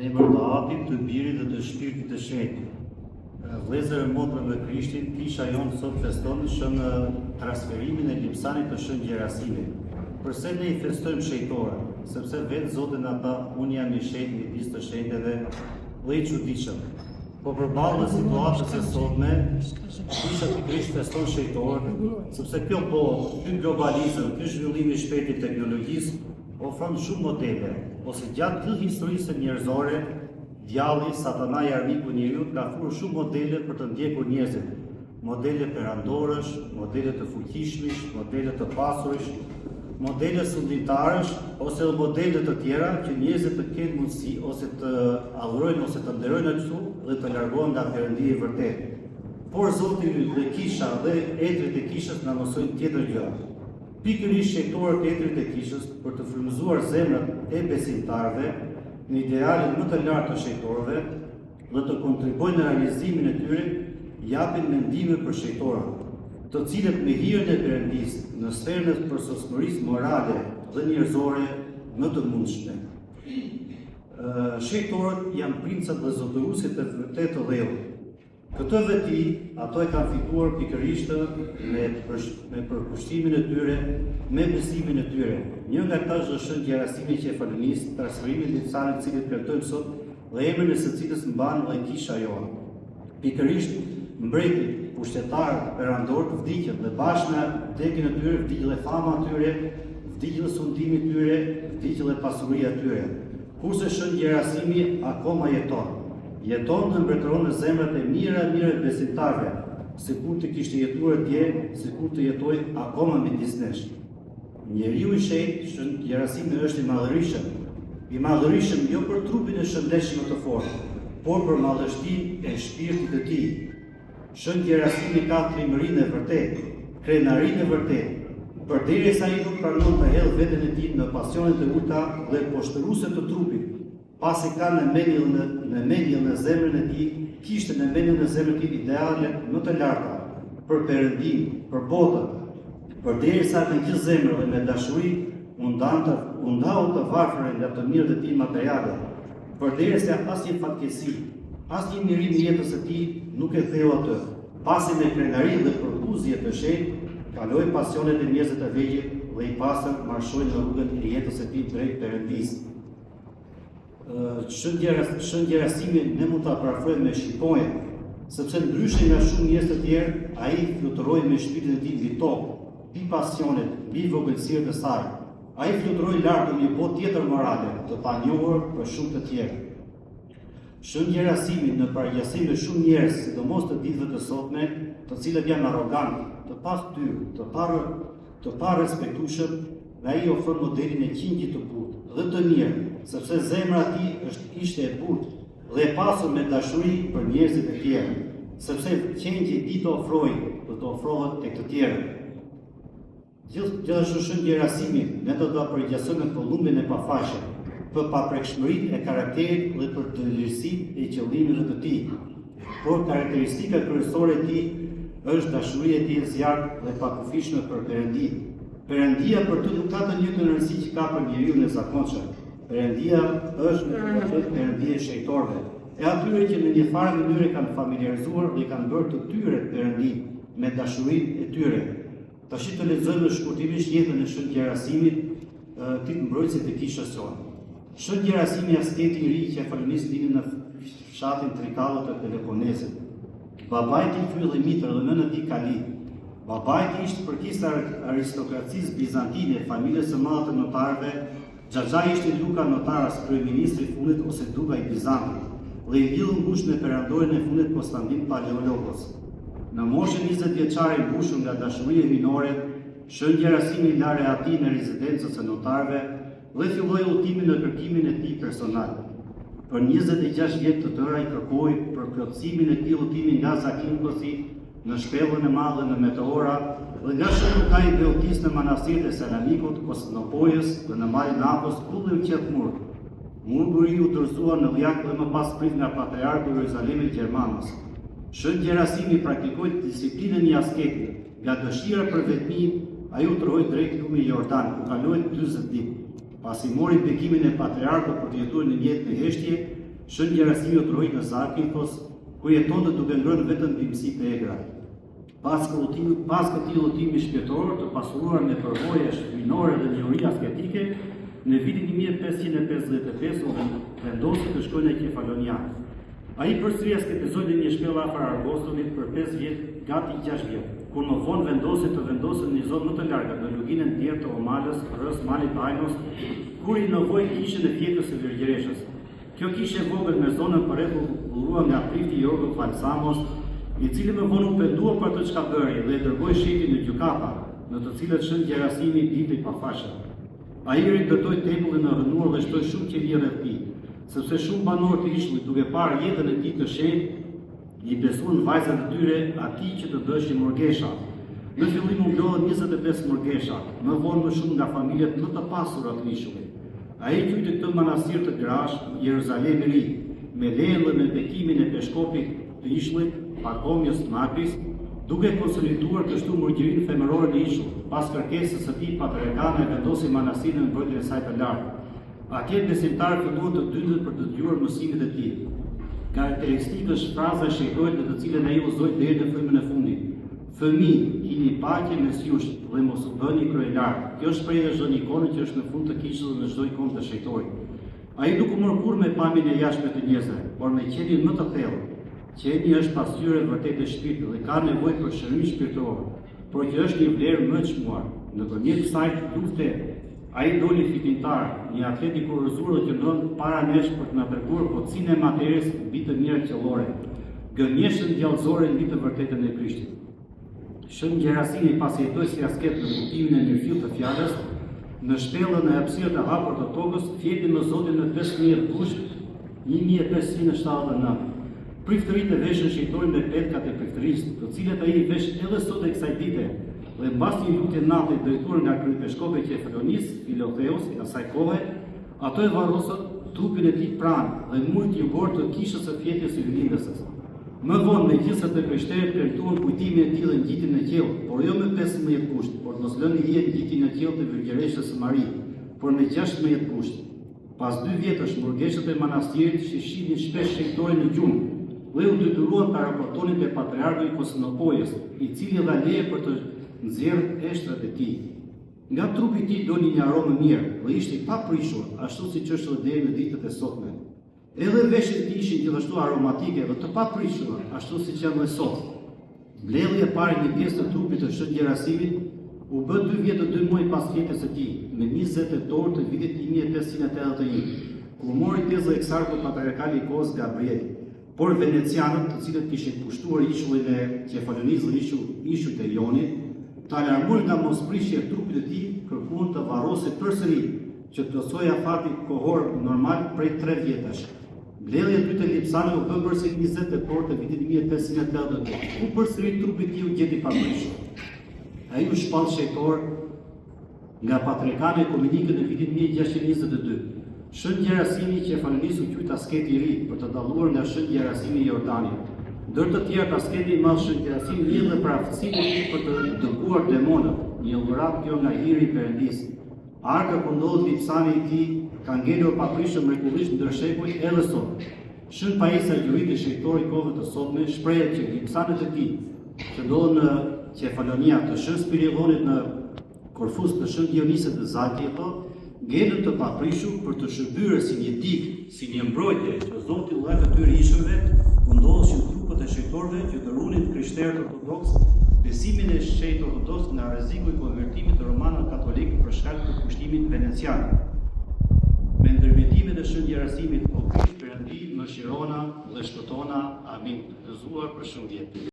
Në emër të Atit, të Birit dhe të Shpirtit të Shenjtë. Vëllezër e motrën dhe Krishtit, kisha jonë sot feston shën transferimin e Lipsanit të Shën Gjerasimit. Përse ne I festojmë shejtorë, sepse vetë Zoti na tha, unë jam I shenjtë midis të shenjteve dhe I çuditshëm. Po përballë situatës së sotme, kisha pikërisht feston shejtorë, sepse kjo botë, ky globalizëm, ky zhvillim I shpejtë I teknologjisë ofron shumë modele, ose gjatë të historisë njerëzore, djalli, satanai, armiku I njeriut ka thurë shumë modele për të ndjekur njerëzit. Modele perandorësh, modele të fuqishmish, modele të pasurish, modele sundimtarësh, ose modele të tjera që njerëzit të kenë mundësi ose të adhurojnë ose të nderojnë ashtu dhe të largohen nga Perëndia I vërtetë. Por Zoti dhe kisha dhe etrit e kishës na mësojnë tjetër gjë. Pikërisht shejtorët e etrit e kishës për të frymëzuar zemrat e besimtarëve në idealin më të lartë të shejtorëve dhe të kontribuojnë në realizimin e tyre, japin mendime për shejtorët, të cilët me hirën e Perëndisë në sferën e përsosmërisë morale dhe njerëzore më të mundshme. Shejtorët janë princat dhe zotëruesit e vërtetë të dhëut. Këtë veti, ato e kanë fituar pikërisht me përkushtimin e tyre, me besimin e tyre. Një nga këta është Shën Gjerasimi që e falenis, transferimi I Lipsanit të cilit plotëtojmë sot dhe emrin e së cilës mban dhe kisha jonë. Pikërisht mbreti, pushtetarët, perandorët vdiqën dhe bashkë me vdekjen e tyre vdiq dhe fama e tyre, vdiq dhe sundimi I tyre, vdiq dhe pasuria e tyre. Kurse Shën Gjerasimi akoma jeton. Jeton dhe mbretëron në zemrat e mira besimtarëve, sikur të kishte jetuar atje, sikur të jetoj akoma midis nesh. Njeriu I shenjtë, Shën Gjerasimi është I madhërisëm jo për trupin e shëndetshëm të fortë, por për madhështinë e shpirtit të tij. Shën Gjerasimi ka trimërinë e vërtetë, krenarinë e vërtetë, përderisa ai nuk pranon të hedhë veten e tij në pasionet e ulta dhe poshtëruese të trupit. Pasi ka në mendjen në zemrën e tij, kishte në mendjen e zemrën e tij ideale më të larta për Perëndimin, për botën, përderisa në gjithë zemrën dhe me dashuri undau të varfër nga të mirët e tij materiale, përderisa asnjë fatkeqësi, asnjë mirim I jetës së tij nuk e theu atë. Pasi me krenari dhe përkuzje të shenjtë, kaloi pasionet e njerëzve të vegjël dhe I pastër marshoi në rrugën e jetës së tij drejt Perëndisë. Shën Gjerasimi ne mund ta parafrojmë me shqiponjë, sepse ndryshe nga shumë njerëz të tjerë, ai fluturoi me shpirtin e tij mbi tokë, mbi pasionet, mbi vogëlsirat e saj. Ai fluturoi lart në një botë tjetër morale, të panjohur për shumë të tjerë. Shën Gjerasimi në paraqasim me shumë njerëz, sidomos të ditëve të sotme, të cilët janë arrogantë, të pastyrë, të parespektueshëm, dhe ai ofron modelin e qingjit të butë dhe të mirë, sepse zemra e tij ishte e butë dhe e pasur me dashuri për njerëzit e tjerë, sepse qengji I tij të ofrojë, do të ofrohet tek të tjerët. Gjithashtu Shën Gjerasimi ne do ta përgjagjësojmë kollumbin e pafashëm, për paprekshmërinë e karakterit dhe për të lirësinë e qëllimit të tij. Por karakteristika kryesore e tij është dashuria e tij e zjarrt dhe pakufishme për Perëndimin. Perëndia për të nuk ka të njëjtën rëndësi që ka për njeriu e zakonshëm. Perëndia është në vërtetë perëndia e shejtorëve. E atyre që në një farë mënyrë kanë familiarizuar dhe kanë bërë të tyre Perëndin me dashurinë e tyre. Tash të lexojmë shkurtimisht jetën e Shën Gjerasimit, tit mbrojtësit e kishës sonë. Shën Gjerasimi asketi I ri që falenis lini në fshatin Trikallë të Peloponesit. Babai I tij fylli mitër dhe nëna e tij Kali. Babai I tij ishte përkisë aristokracisë bizantine, familjes së madhe të notarëve. Xhaxhai ishte Luka Notaras, kryeministri I fundit ose Duka I Bizantit, dhe I lidhur ngushtë me perandorin e fundit Konstantin Paleologos. Në moshën 20 vjeçare I mbushur nga dashuria minore, Shën Gjerasimi la rehatin në rezidencës së notarëve dhe filloi udhëtimin në kërkimin e tij personal. Për 26 vjet të tëra I kërkoi për plotësimin e këtij udhëtimi nga Zakynkosi në shpellën e madhe në Meteora dhe nga Shënukai Beotis në manastirët e Selanikut, Konstantinopolës dhe në malin Napos, ku dhe u qep mur. Murguri u dorëzua në Llak dhe më pas prit nga patriarku I Jeruzalemit Gjermanos. Shën Gjerasimi praktikoi disiplinën e asketit. Nga dëshira për vetmi, ai u troi drejt lumit Jordan, ku kaloi 40 ditë. Pasi mori bekimin e patriarkut për të jetuar në jetë në heshtje, Shën Gjerasimi u trojt në Zakynthos, ku jetonte duke ngrënë vetëm bimësi të egra. Pas këtij udhëtimi shpirtëror të pasuruar me përvoje shpinore dhe njohuri asketike, në vitin 1555 u vendosi të shkojnë në Kefalonia. Ai përsëri asketizoi në një shpellë afër Argostonit për 5 vjet, gati 6 vjet, kur më vonë vendosi të vendosën në një zonë më të largët në luginën tjetër të Omalës, rreth malit Ainos, kur i nevoi kishën e fjetës së Virgjëreshës. Kjo kishë e vogël me zonën përrethur nga prifti Jorgo Falsamos, i cili më vonë u pendua për atë çka bëri dhe e dërgoi shetin në gjykata, në të cilët Shën Gjerasimi dilti pa fashë. Ai rindërtoi tempullin në rënuar dhe shtoi shumë qefi rreth tij, sepse shumë banorë të ishullit duke parë jetën e tij të shenjtë, i besuan vajzat e tyre atij që të bëshin morgesha. Në fillim u mblodhen 25 morgesha, më vonë më shumë nga familjet më të pasura të ishullit. Ai quajti këtë manastir të Grash, Jeruzalem i Ri, me lejen dhe me bekimin e peshkopit të ishullit, Pakomios Makris, duke konsoliduar kështu murgjërinë femërore në ishull, pas kërkesës së tij patriarkane vendosi manastirin në mbrojtjen e saj të lartë. Atje besimtarët filluan të dyndën për të dëgjuar mësimet e tij. Karakteristikë është fraza e shejtorit në të cilën ai uzoi deri në frymën e fundit. Fëmijë, keni paqe mes jush dhe mos u bëni kryelar. Kjo shprehje është çdo ikonë që është në fund të kishës dhe në çdo ikonë të shejtorit. Ai nuk u mor kurrë me pamjen e jashtme të njerëzve, por me qenin më të thellë. Qeni është pasqyrë e vërtetë e shpirtit dhe ka nevojë për shërim shpirtëror, por që është një vlerë më e çmuar. Nëpërmjet kësaj lufte, ai doli fitimtar, një atlet i kurrëzuar që qëndron para nesh për të na treguar potësinë e materies mbi të mirat qellore, gënjeshtën djallëzore mbi të vërtetën e Krishtit. Shën Gjerasimi pasi jetoi si asket në kuptimin e mirëfillt të fjalës, në shpellën e hapësirë të hapur të tokës, fjeti me Zotin në 15 gusht 1579. Priftëritë e veshën shejtorin me petkat e priftërisë, të cilat ai i vesh edhe sot e kësaj dite, dhe mbas një lutje natë drejtuar nga kryepeshkopi i Kefalonis, Filotheos, i asaj kohe, ato e varrosën trupin e tij pranë dhe mujt jugor të kishës së fjetjes së lindësës. Më vonë megjithëse të krishterët premtuan kujtimin e tij dhe ngjitjen e qiell, por jo me 15 kusht, por mos lënë hijet ngjitjen e qiell të Virgjëreshës së Mari, por me 16 kusht. Pas 2 vjetësh morgeshët e manastirit shihnin shpesh shejtorin në gjumë, dhe u detyruan ta raportonin te patriarku i Konstantinopolës, i cili dha leje për të nxjerrë eshtrat e tij. Nga trupi i tij doli një aromë mirë dhe ishte i paprishur, ashtu siç është edhe deri në ditët e sotme. Edhe veshjet e tij ishin gjithashtu aromatike dhe të paprishura, ashtu siç janë edhe sot. Mbledhja e parë një pjesë të trupit të Shën Gjerasimit u bë 2 vjet e 2 muaj pas fjetës së tij, me 20 tetor të vitit 1581, kur mori tezë eksarku patriarkal i kohës Gabriel. Por venecianët, të cilët kishin pushtuar ishullin e Kefalonis dhe ishujt e Ionit, të alarmuar nga mosprishja e trupit të tij, kërkuan të varrosej përsëri që të plotësojë afati kohor normal prej 3 vjetësh. Mbledhja e dytë e Lipsanit u bë përsëri 20 tetor të vitit 1582, ku përsëri trupi i tij u gjeti paprishur. Ai u shpall shejtor nga patriarkane ekumenike në vitin 1622. Shën Gjerasimi Kefalonis u quajt asketi i ri për të dalluar nga Shën Gjerasimi i Jordanit. Ndër të tjerë asketi i madh Shën Gjerasimi lidhë për aftësinë e tij për të dëbuar demonët, një dhurat kjo nga hiri i Perëndis. Arka ku ndodhet Lipsani i tij ka ngelur paprishëm mrekullisht ndër shekuj edhe sot. Shën Paisa Gjuriti, shejtori i kohëve të sotme, shprehet që Lipsanët e tij që ndodhen në Kefalonia të Shën Spiridonit në Korfus të Shën Dionisit të Zakynthos, ngelën të paprishur për të shërbyer si një dikë, si një mbrojtje që Zoti u dha këtyre ishujve, ku ndodheshin trupët e shejtorëve që të runin krishterët ortodoks, besimin e shejt ortodoks nga rreziku i konvertimit të romanëve katolik për shkak të pushtimit venecian. Me ndërmjetimin e Shën Gjerasimit, o Krisht Perëndi, mëshirona dhe shpëtona. Amin. Gëzuar për shëndetje.